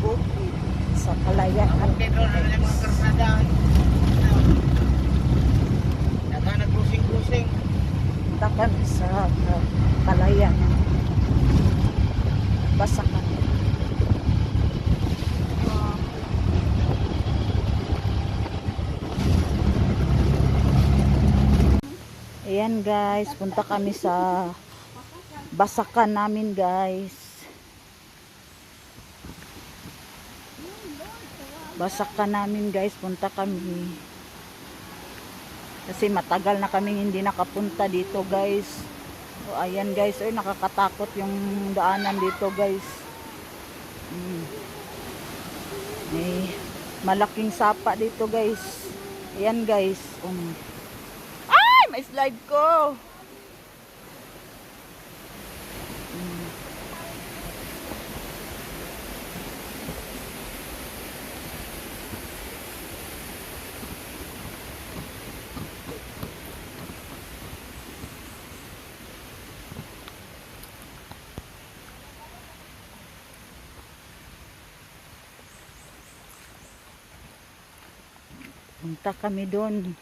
bukid sa Kalayaan. Nag-cruising-cruising. Punta kami sa Kalayaan. Basakan. Ayan guys, punta kami sa Basakan namin guys. Basakan namin guys, punta kami. Kasi matagal na kaming hindi nakapunta dito guys. O, ayan guys, ay nakakatakot yung daanan dito guys. May malaking sapa dito guys. Ayan guys. Ay, may slide ko. Punta kami doon.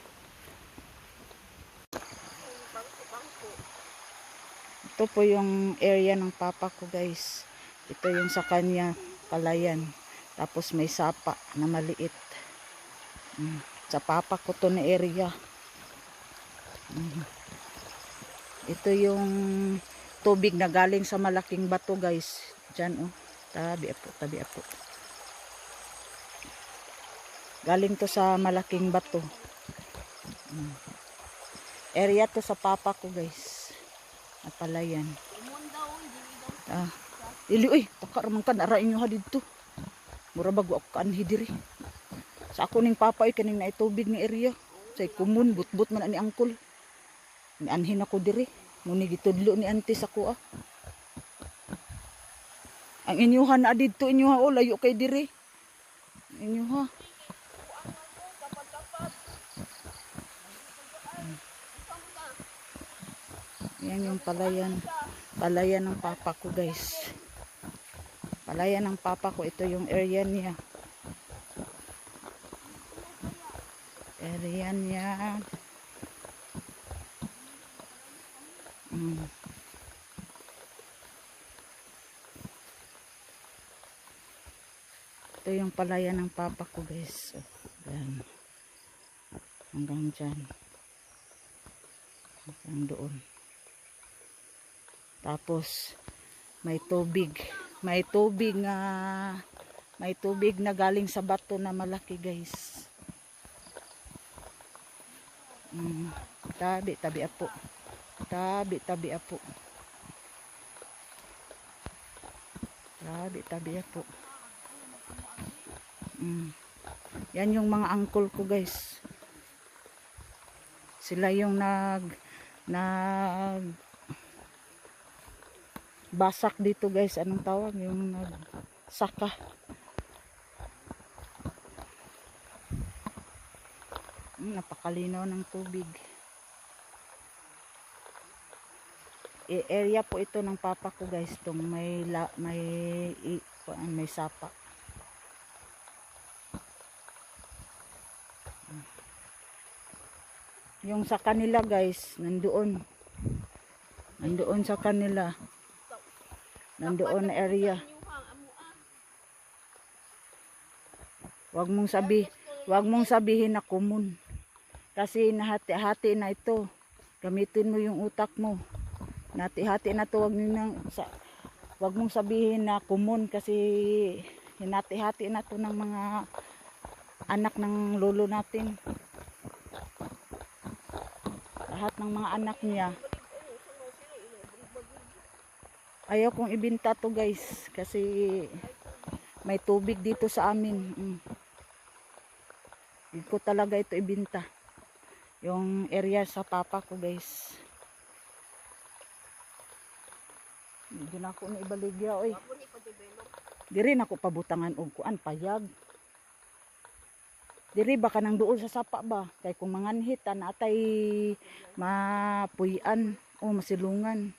Ito po yung area ng papa ko guys. Ito yung sa kanya, palayan. Tapos may sapa na maliit. Sa papa ko to na area. Ito yung tubig na galing sa malaking bato guys. Diyan oh. Tabi apo. Galing to sa malaking bato. Area to sa papa ko guys. Napalayan. Ili uy, takaraman ka nara inyo ha dito. Mura bago ako kaanhi diri. Sa ako ning papa ay kaning naitubig ni area. Say kumun but man ani angkol. Ni anhin ako diri. Muni gitudlo ni auntie sa ko ah. Ang inyuhan na dito inyuha o layo kay diri. Inyuha. Yan yung palayan. Palayan ng papa ko guys. Palayan ng papa ko. Ito yung area niya. Area niya. Ito yung palayan ng papa ko guys. Yan. Hanggang dyan. Hanggang doon. Tapos may tubig na galing sa bato na malaki guys. Tabi apo. Tabi apo. Yan yung mga uncle ko guys. Sila yung nag basak dito guys. Anong tawag? Yung nagsaka. Napakalinaw ng tubig. Area po ito ng papa ko guys. Itong may sapa. Yung sa kanila guys, nandoon sa kanila. Nandoon na area. Wag mong sabihin na kumun. Kasi nahati-hati na ito. Gamitin mo yung utak mo. Nahati-hati na to. Wag mong sabihin na kumun kasi hinati-hati na to ng mga anak ng lolo natin. Lahat ng mga anak niya. Ayaw kong ibenta to guys kasi may tubig dito sa amin. Hindi ko talaga ito ibenta. Yung area sa papa ko guys. Hindi na ako na ibaligya oy. Diri na ako pabutangan og kuan payag. Diri baka nang duol sa sapa ba kay kung manganhit natay mapuy-an o masilungan.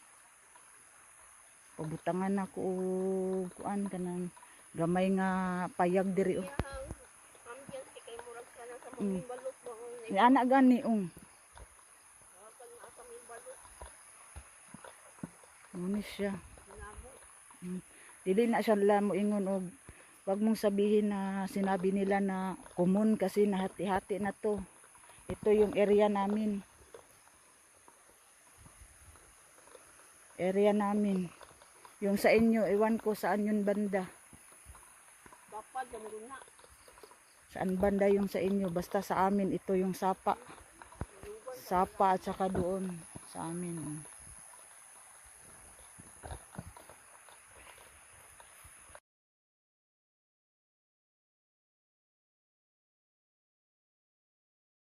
Pabutangan ako kuan kanang Gamay nga payag diri oh. Ambiance kay murag sana sa Mm. mga balot mo. Ni anak gani ong. Pag nasa may balot, Muna siya. nabo. Dili na siya mo ingon og wag mong sabihin na sinabi nila na common kasi nahati-hati na to. Ito yung area namin. Area namin. Yung sa inyo, iwan ko saan yun banda. Dapat yung na. Saan banda yung sa inyo. Basta sa amin, ito yung sapa. Sapa at saka doon sa amin.